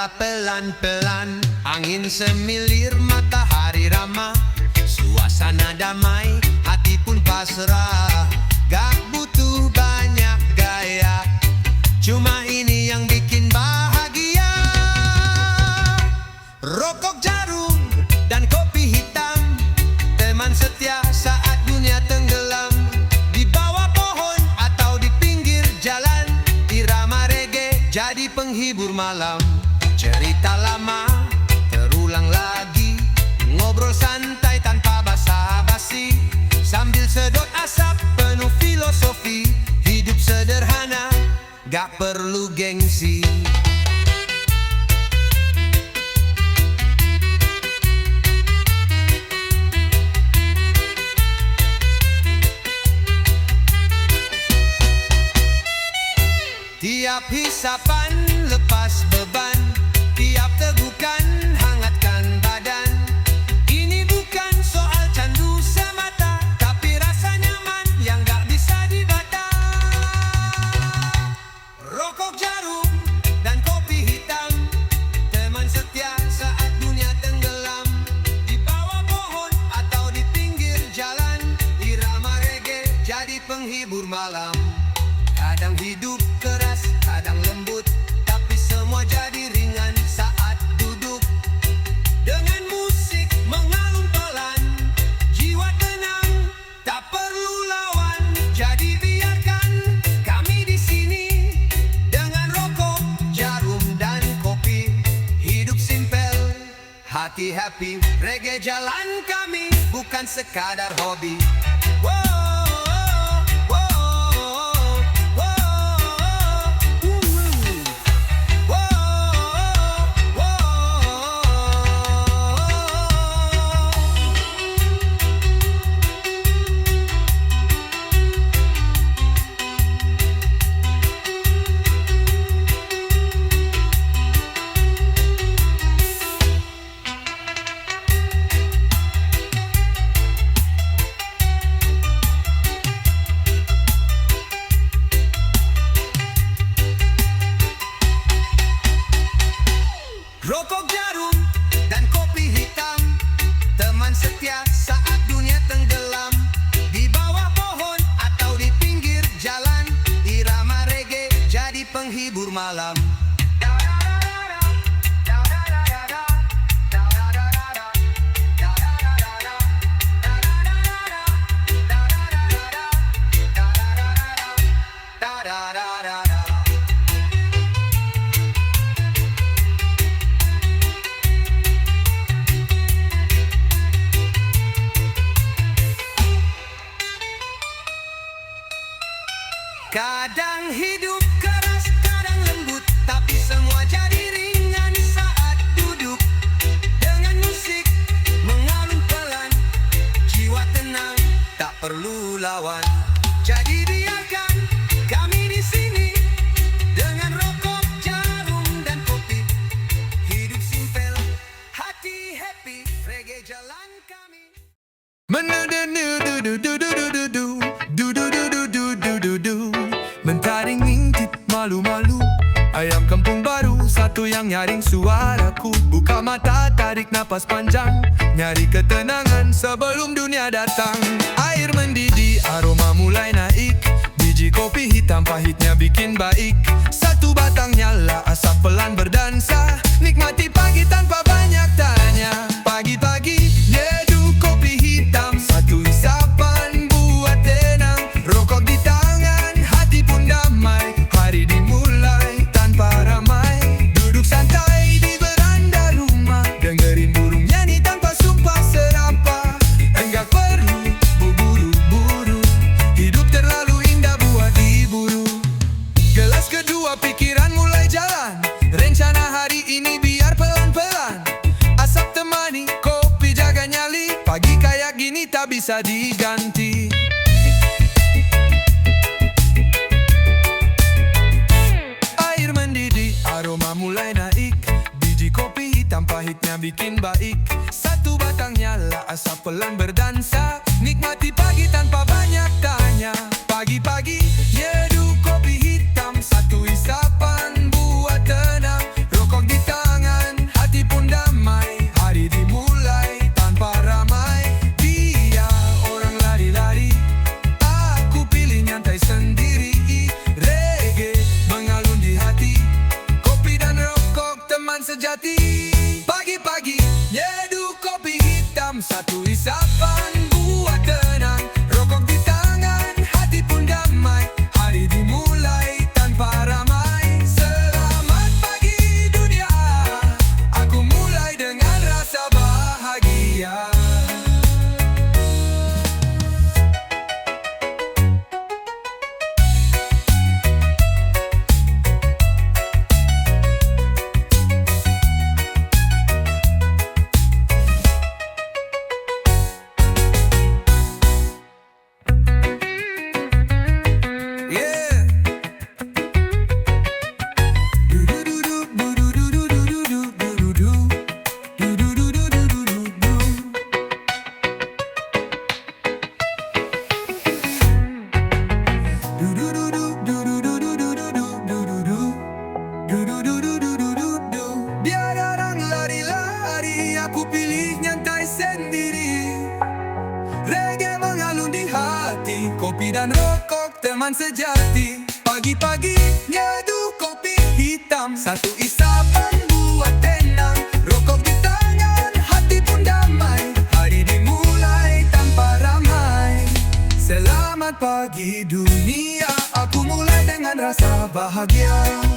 nyala pelan-pelan, angin semilir, matahari ramah, suasana damai, hati pun pasrah. Gak butuh banyak gaya, cuma ini yang bikin bahagia. Rokok jarum dan kopi hitam, teman setia saat dunia tenggelam. Di bawah pohon atau di pinggir jalan, irama reggae jadi penghibur malam. Cerita lama terulang lagi, ngobrol santai tanpa basa-basi, sambil sedot asap penuh filosofi. Hidup sederhana, gak perlu gengsi. Tiap hisapan lepas beban, tiap tegukan hangatkan badan. Ini bukan soal candu semata, tapi rasa nyaman yang gak bisa dibata. Rokok jarum dan kopi hitam, teman setia saat dunia tenggelam. Di bawah pohon atau di pinggir jalan, irama reggae jadi penghibur malam. Kadang hidup keras, kadang lembut, tapi semua jadi ringan saat duduk. Dengan musik mengalun pelan, jiwa tenang, tak perlu lawan. Jadi biarkan kami di sini dengan rokok, jarum dan kopi. Hidup simpel, hati happy, reggae jalan kami, bukan sekadar hobi. Rokok jarum dan kopi hitam, teman setia saat dunia tenggelam. Di bawah pohon atau di pinggir jalan, irama reggae jadi penghibur malam. Kadang hidup keras, kadang lembut, tapi semua jadi ringan saat duduk. Dengan musik mengalun pelan, jiwa tenang, tak perlu lawan. Jadi biarkan kami di sini dengan rokok, jarum dan kopi. Hidup simpel, hati happy, reggae jalan kami. Mentaring ngintip malu-malu, ayam kampung baru satu yang nyaring suaraku. Buka mata, tarik napas panjang, nyari ketenangan sebelum dunia datang. Air mendidih, aroma mulai naik, biji kopi hitam pahitnya bikin baik. Satu batang nyala, asap pelan berdansa, nikmati pagi tanpa banyak tanya. Pagi-pagi, nyeduh kopi hitam, satu isapan buat tenang. Rokok di tangan, hati pun damai, hari dimulai tanpa ramai. Duduk santai di beranda rumah, dengerin burung nyanyi tanpa sumpah serapah. Enggak perlu berburu-buru, hidup terlalu indah buat diburu. Gelas kedua, pikiran mulai jalan, rencana hari ini biar pelan-pelan. Asap temani, kopi jaga nyali, pagi kayak gini tak bisa diganti. Air mendidih, aroma mulai naik, biji kopi hitam pahitnya bikin baik. Satu batang nyala, asap pelan berdansa, nikmati pagi tanpa banyak tanya. Pagi-pagi, nyeduh kopi hitam, satu isapan buat tenang. Rokok di tangan, hitam, satu isapan buat tenang. Rokok di tangan, hati pun damai. Hari dimulai tanpa ramai. Selamat pagi dunia, aku mulai dengan rasa bahagia. Biar orang lari-lari, aku pilih nyantai sendiri. Reggae mengalun di hati, kopi dan rokok teman sejati. Pagi-pagi nyeduh kopi hitam, satu isapan buat tenang. Rokok di tangan, hati pun damai. Hari dimulai tanpa ramai. Selamat pagi dunia, aku mulai dengan rasa bahagia.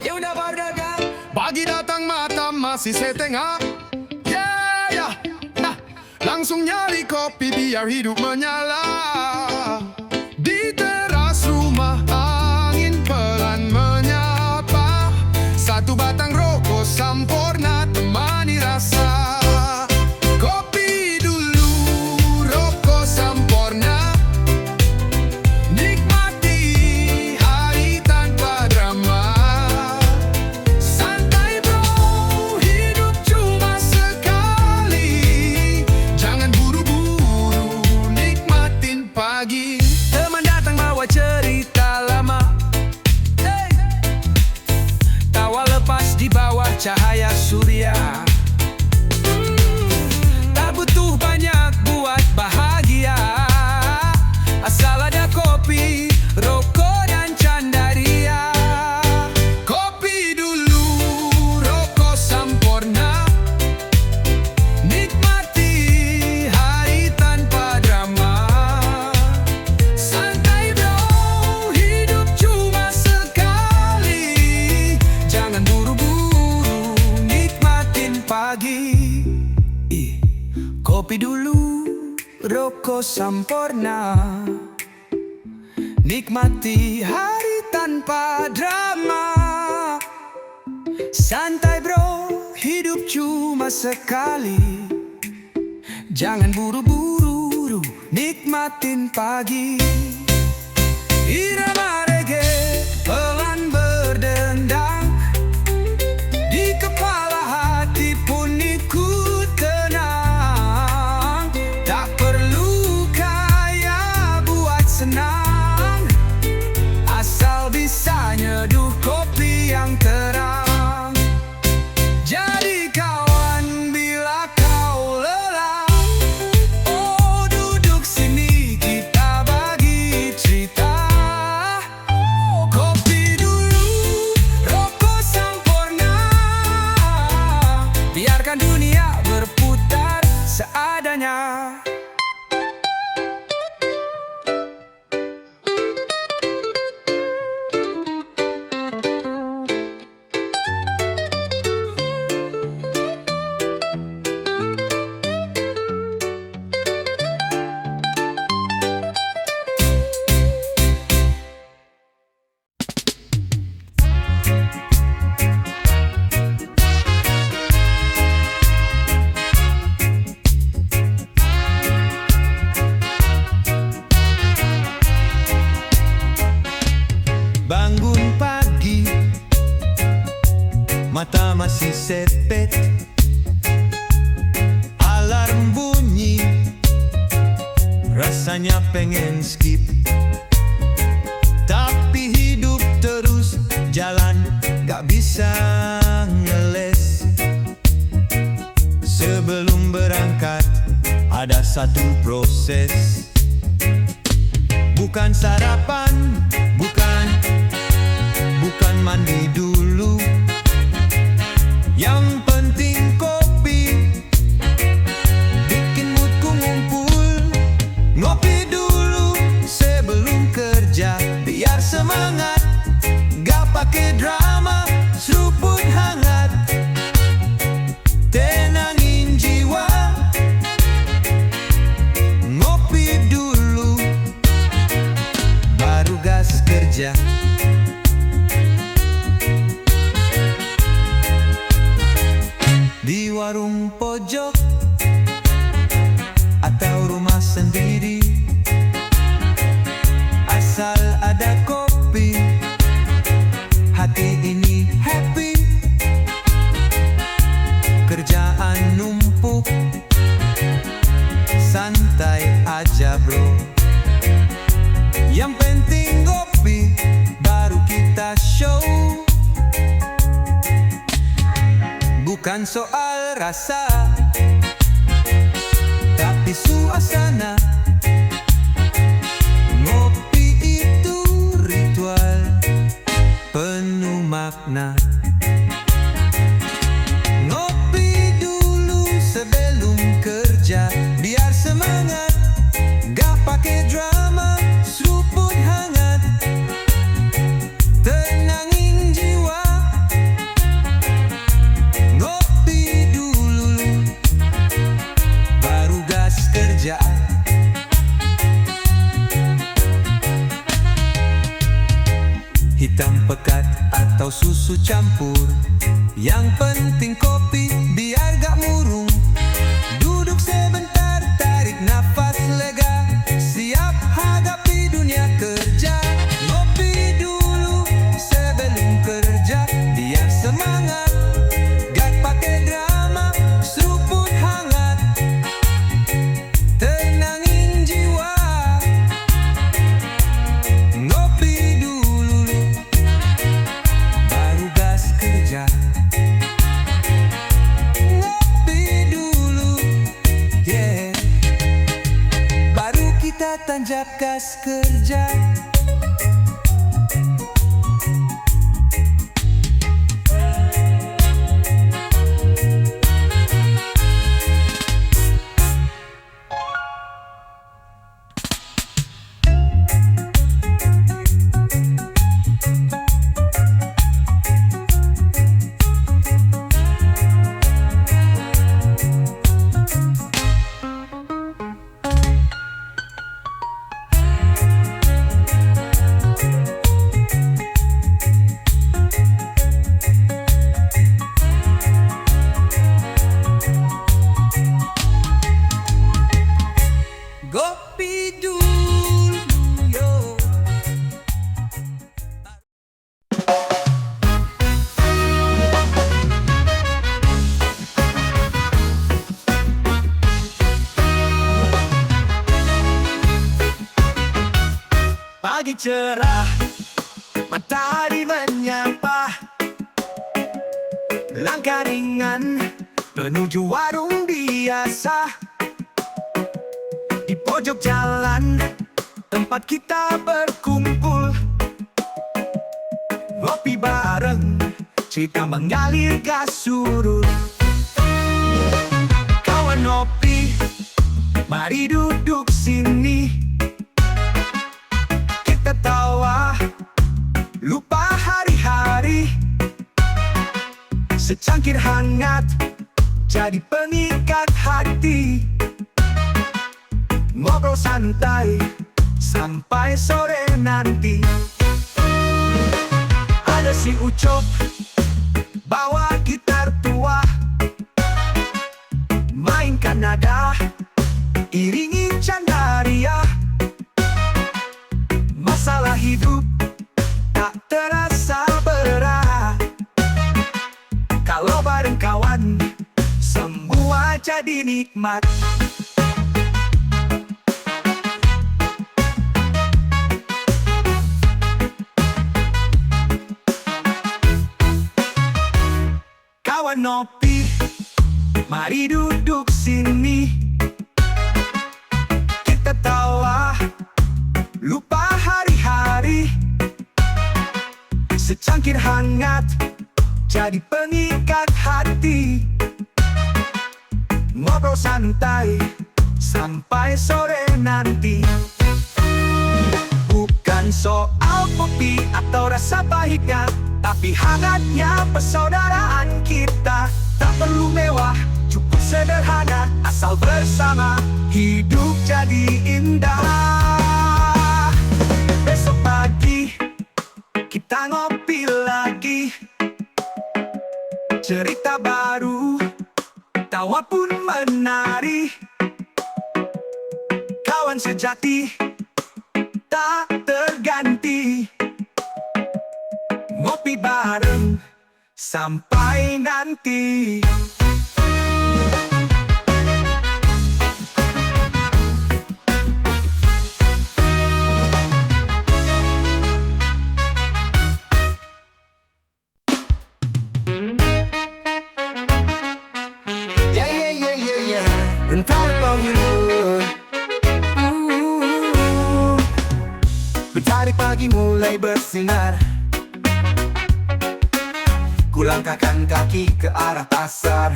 Ya udah berdagang, Pagi datang mata masih setengah. Yeah. Nah, langsung nyari kopi biar hidup menyala. Di teras rumah angin pelan menyapa. Satu batang rokok sampurna temani rasa. Kopi dulu, rokok sampurna. Nikmati hari tanpa drama. Santai bro, hidup cuma sekali. Jangan buru-buru, nikmatin pagi. teman datang bawa cerita lama. Hey. Tawa lepas di bawah cahaya surya. Tak butuh banyak buat bahagia, asal ada kopi, rokok dan candaria. Kopi dulu, rokok sampurna. Nikmati hari tanpa drama. Santai bro, hidup cuma sekali. Jangan buru-buru, nikmatin pagi. Kopi dulu, rokok sampurna. Nikmati hari tanpa drama. Santai bro, hidup cuma sekali. Jangan buru-buru, nikmatin pagi. Irama reggae pelan berdendang. Di kepala hati pun ikut tenang. Tak perlu kaya buat senang, asal bisa nyeduh kopi yang terang. Jadi kawan bila kau lelah, oh duduk sini kita bagi cerita. Kopi dulu, rokok sampurna. Biarkan dunia berputar seadanya. Bangun pagi, mata masih sepet. Alarm bunyi, rasanya pengen skip. Tapi hidup terus jalan, gak bisa ngeles. Sebelum berangkat, ada satu proses. Bukan sarapan, bukan mandi dulu. Bukan soal rasa, tapi suasana. Ngopi itu ritual penuh makna. Ngopi dulu sebelum kerja, biar semangat, gak pakai drama, seruput hangat, tenangin jiwa. Ngopi dulu, baru gas kerja. Hitam pekat atau susu campur, yang penting kopi biar gak murung. Duduk sebentar, tarik nafas lega, siap hadapi dunia kerja. Ngopi dulu sebelum kerja, biar semangat, gak pakai drama, seruput hangat, tenangin jiwa. Ngopi dulu, baru gas kerja. Ngopi dulu, yeah, baru kita tanjak gas kerja. Ngopi dulu, yo. Pagi cerah, matahari menyapa, langkah ringan menuju warung biasa. Di pojok jalan, tempat kita berkumpul, ngopi bareng, cerita mengalir gas surut. Kawan ngopi, mari duduk sini, kita tawa, lupa hari-hari. Secangkir hangat, jadi pengikat hati. Ngobrol santai, sampai sore nanti. Ada si Ucok, bawa gitar tua, mainkan nada, iringi canda ria. Masalah hidup tak terasa berat, kalau bareng kawan, semua jadi nikmat. Kawan ngopi, mari duduk sini, kita tawa, lupa hari-hari. Secangkir hangat, jadi pengikat hati. Ngobrol santai, sampai sore nanti. Bukan soal kopi atau rasa pahitnya, tapi hangatnya persaudaraan kita. Tak perlu mewah, cukup sederhana, asal bersama, hidup jadi indah. Besok pagi, kita ngopi lagi, cerita baru, tawa pun menari. Kawan sejati, tak terganti. Ngopi bareng, sampai nanti. Entah bangun Mentari pagi mulai bersinar, ku langkahkan kaki ke arah pasar.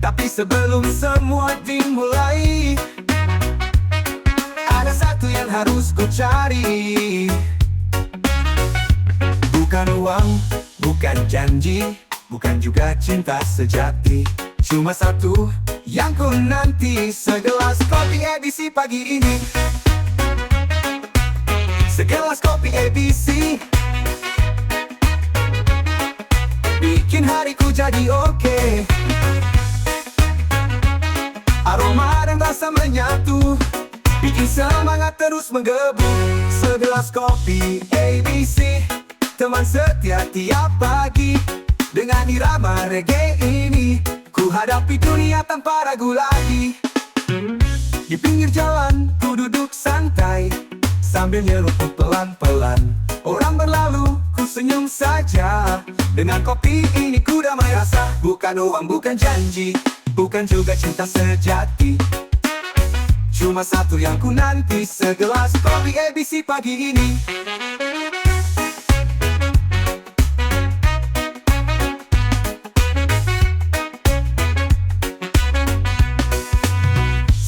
Tapi sebelum semua dimulai, ada satu yang harus ku cari. Bukan uang, bukan janji, bukan juga cinta sejati. Cuma satu yang ku nanti, segelas kopi ABC pagi ini. Segelas kopi ABC bikin hariku jadi oke. Aroma dan rasa menyatu, bikin semangat terus menggebu. Segelas kopi ABC, teman setia tiap pagi. Dengan irama reggae ini, ku hadapi dunia tanpa ragu lagi. Di pinggir jalan, ku duduk santai sambil nyeruput pelan-pelan. Orang berlalu, ku senyum saja. Dengan kopi ini ku damai rasa. Bukan uang, bukan janji, bukan juga cinta sejati. Cuma satu yang ku nanti, segelas kopi ABC pagi ini.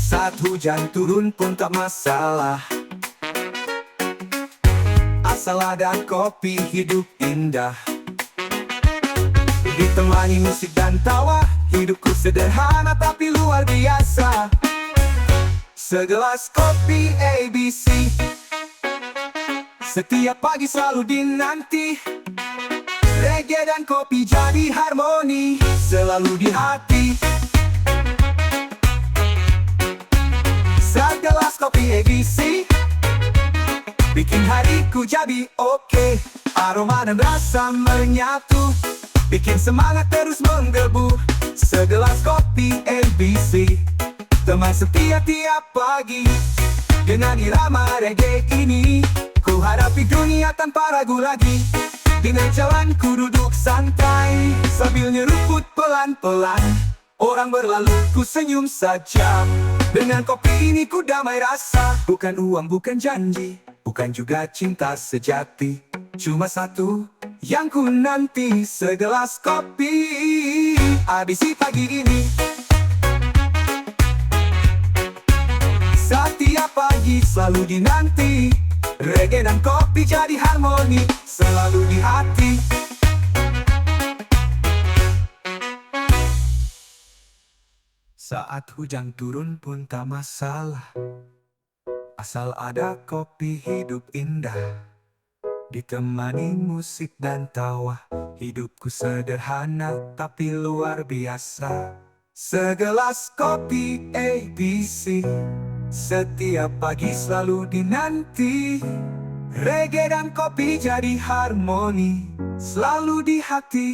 Saat hujan turun pun tak masalah, asal ada kopi hidup indah. Ditemani musik dan tawa, hidupku sederhana tapi luar biasa. Segelas kopi ABC, setiap pagi selalu dinanti. Reggae dan kopi jadi harmoni, selalu di hati. Segelas kopi ABC bikin hariku jadi oke. Aroma dan rasa menyatu, bikin semangat terus menggebu. Segelas kopi ABC, teman setia tiap pagi. Dengan irama reggae ini, ku hadapi dunia tanpa ragu lagi. Dengan jalan ku duduk santai sambil nyeruput pelan-pelan. Orang berlalu, ku senyum saja. Dengan kopi ini ku damai rasa. Bukan uang, bukan janji, bukan juga cinta sejati. Cuma satu yang ku nanti, segelas kopi ABC pagi ini. Setiap pagi selalu dinanti. Reggae dan kopi jadi harmoni, selalu di hati. Saat hujan turun pun tak masalah, asal ada kopi hidup indah. Ditemani musik dan tawa, hidupku sederhana tapi luar biasa. Segelas kopi ABC, setiap pagi selalu dinanti. Reggae dan kopi jadi harmoni, selalu di hati.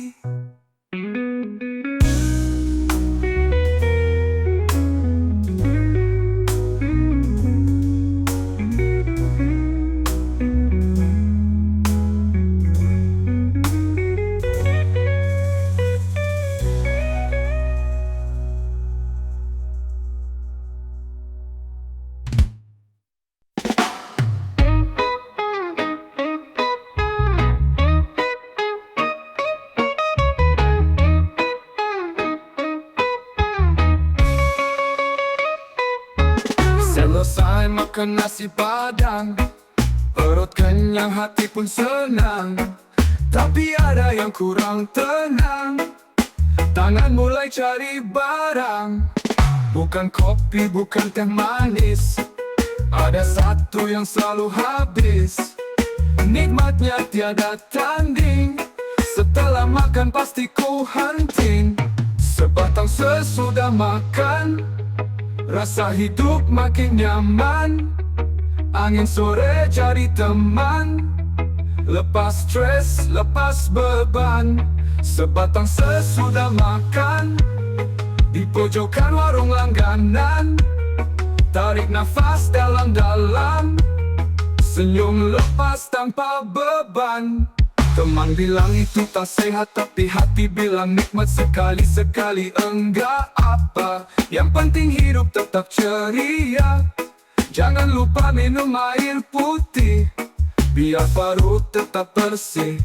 Selesai makan nasi padang, perut kenyang, hati pun senang. Tapi ada yang kurang tenang, tangan mulai cari barang. Bukan kopi, bukan teh manis, ada satu yang selalu habis. Nikmatnya tiada tanding, setelah makan pasti ku hunting. Sebatang sesudah makan, rasa hidup makin nyaman. Angin sore cari teman, lepas stres, lepas beban. Sebatang sesudah makan, di pojokan warung langganan. Tarik nafas dalam-dalam, senyum lepas tanpa beban. Teman bilang itu tak sehat, tapi hati bilang nikmat sekali-sekali. Enggak apa, yang penting hidup tetap ceria. Jangan lupa minum air putih, biar perut tetap bersih.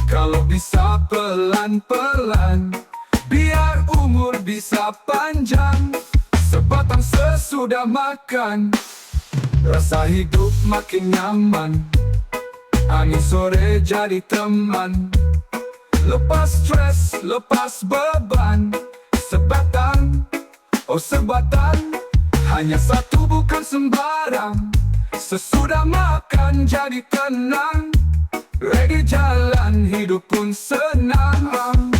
Kalau bisa pelan-pelan, biar umur bisa panjang. Sebatang sesudah makan, rasa hidup makin nyaman. Angin sore jadi teman, lepas stres, lepas beban. Sebatang, oh sebatang, hanya satu bukan sembarang. Sesudah makan jadi tenang, reggae jalan hidup pun senang.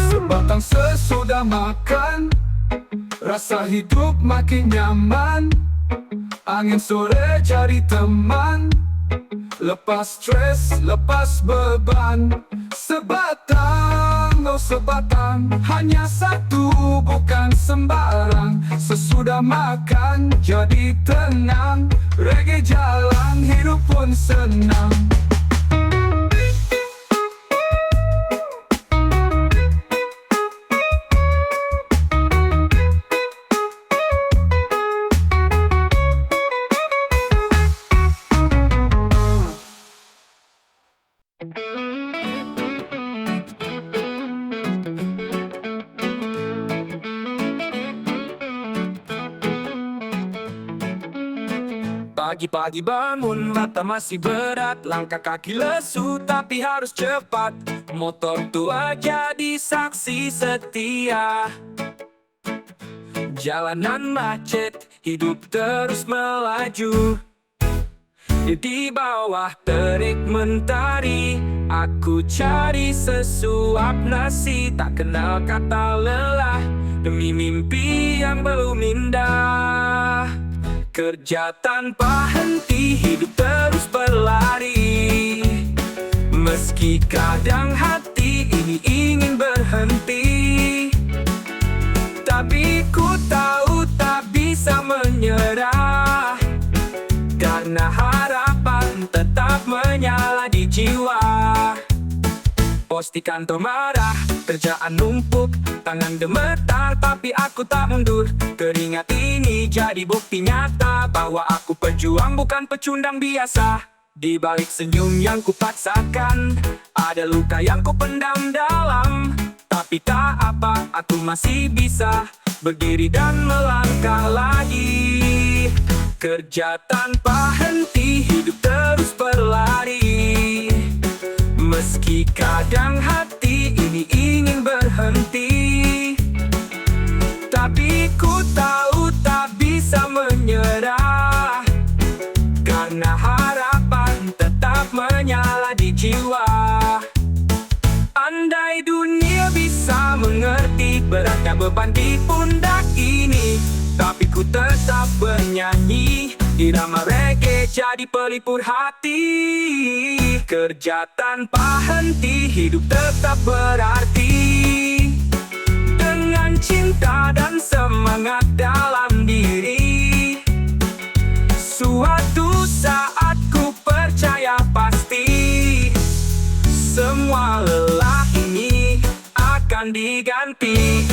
Sebatang sesudah makan, rasa hidup makin nyaman. Angin sore cari teman, lepas stres, lepas beban. Sebatang, oh sebatang, hanya satu bukan sembarang. Sesudah makan jadi tenang, reggae jalan hidup pun senang. Pagi-pagi bangun, mata masih berat. Langkah kaki lesu, tapi harus cepat. Motor tua jadi saksi setia. Jalanan macet, hidup terus melaju. Di bawah terik mentari, aku cari sesuap nasi. Tak kenal kata lelah, demi mimpi yang belum indah. Kerja tanpa henti, hidup terus berlari. Meski kadang hati ini ingin berhenti, tapi ku tahu tak bisa menyerah. Karena harapan tetap menyala di jiwa. Bos di kantor marah, kerjaan numpuk, tangan gemetar, tapi aku tak mundur. Keringat ini jadi bukti nyata bahwa aku pejuang bukan pecundang biasa. Di balik senyum yang kupaksakan, ada luka yang kupendam dalam. Tapi tak apa, aku masih bisa berdiri dan melangkah lagi. Kerja tanpa henti, hidup terus berlari. Meski kadang hati ini ingin berhenti, tapi ku tahu tak bisa menyerah. Karena harapan tetap menyala di jiwa. Andai dunia bisa mengerti beratnya beban di pundak ini, tapi ku tetap bernyanyi. Irama reggae jadi pelipur hati. Kerja tanpa henti, hidup tetap berarti. Dengan cinta dan semangat dalam diri, suatu saat ku percaya pasti semua lelah ini akan diganti.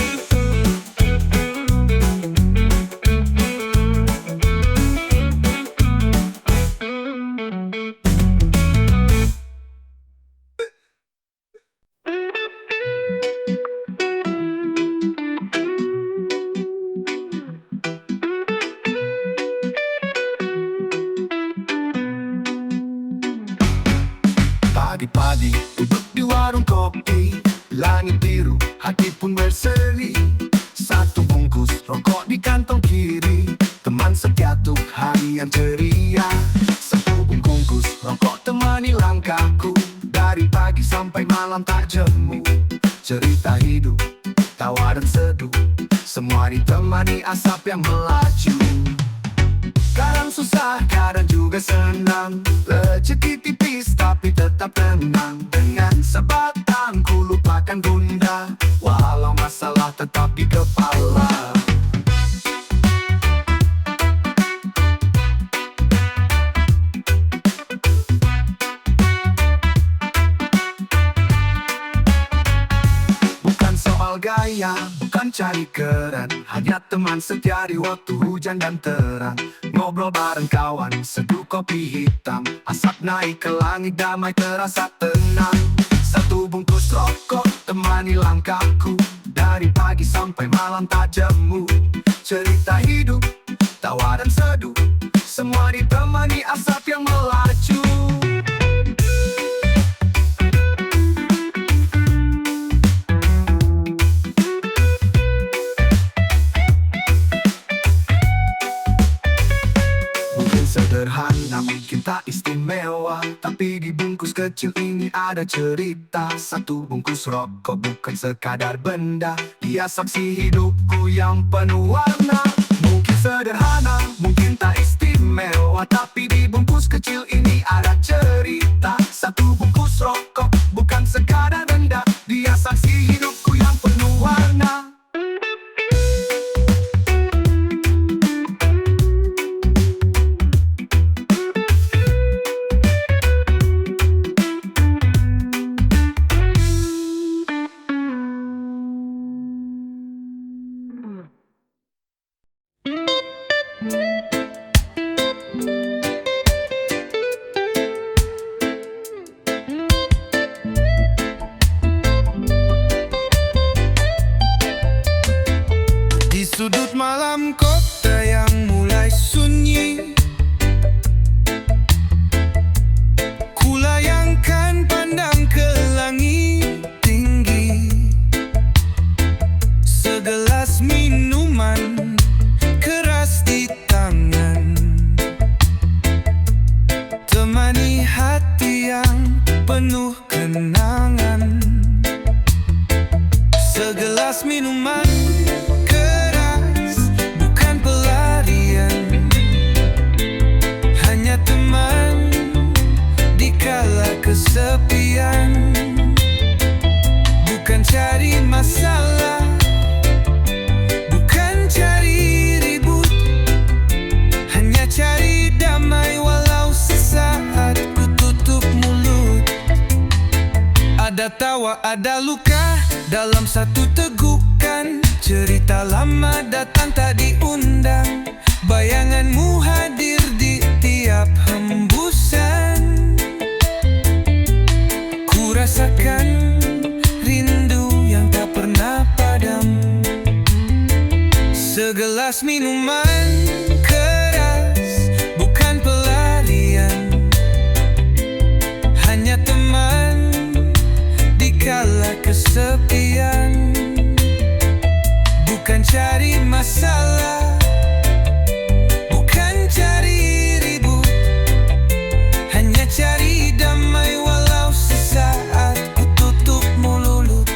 Pagi-pagi duduk di warung kopi, langit biru, hati pun berseri. Satu bungkus rokok di kantong kiri, teman setia tuh hari yang ceria. Satu bungkus rokok temani langkahku, dari pagi sampai malam tak jemu. Cerita hidup, tawa dan seduh, semua ditemani asap yang melaju. Kadang susah, kadang juga senang. Rezeki tipis tapi tetap tenang. Dengan sebatang ku lupakan bunda, walau masalah tetap di kepala. Bukan soal gaya, bukan cari keren, hanya teman setia di waktu hujan dan terang. Ngobrol bareng kawan, seduh kopi hitam, asap naik ke langit, damai terasa tenang. Satu bungkus rokok temani langkahku, dari pagi sampai malam tak jemu. Cerita hidup, tawa dan seduh, semua ditemani asap yang melaju. Sederhana, mungkin tak istimewa, tapi di bungkus kecil ini ada cerita. Satu bungkus rokok bukan sekadar benda, dia saksi hidupku yang penuh warna. Mungkin sederhana, mungkin tak istimewa, tapi di bungkus kecil ini ada cerita. Satu bungkus rokok bukan sekadar benda, dia saksi hidupku yang penuh warna. Di sudut malam kota yang mulai sunyi, kulayangkan pandang ke langit tinggi. Segelas minuman keras di tangan, temani hati yang penuh kenangan. Segelas minuman keras, bukan pelarian, hanya teman di kala kesepian. Bukan cari masalah, bukan cari ribut, hanya cari damai walau sesaat ku tutup mulut. Ada tawa, ada luka dalam satu tegukan. Cerita lama datang tak diundang, bayanganmu hadir di tiap hembusan. Ku rasakan rindu yang tak pernah padam. Segelas minuman keras, bukan pelarian, hanya teman di kala kesepian. Bukan cari masalah, bukan cari ribut, hanya cari damai walau sesaat ku tutup mulut.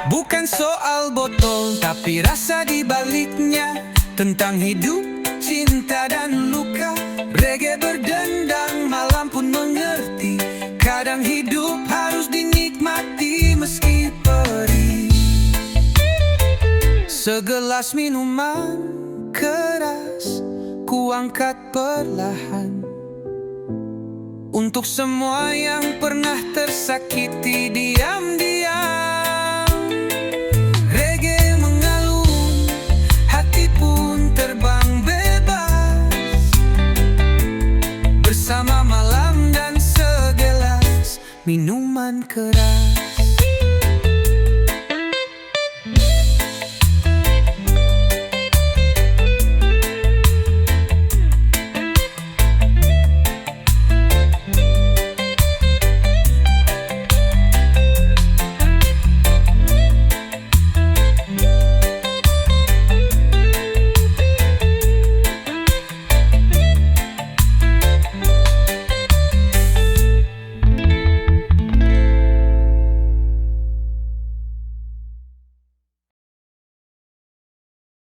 Bukan soal botol, tapi rasa di baliknya. Tentang hidup, cinta dan luka. Reggae berdendang, malam pun mengerti. Kadang hidup harus dinikmati meski perih. Segelas minuman keras, ku angkat perlahan, untuk semua yang pernah tersakiti diam-diam. Terbang bebas bersama malam dan segelas minuman keras.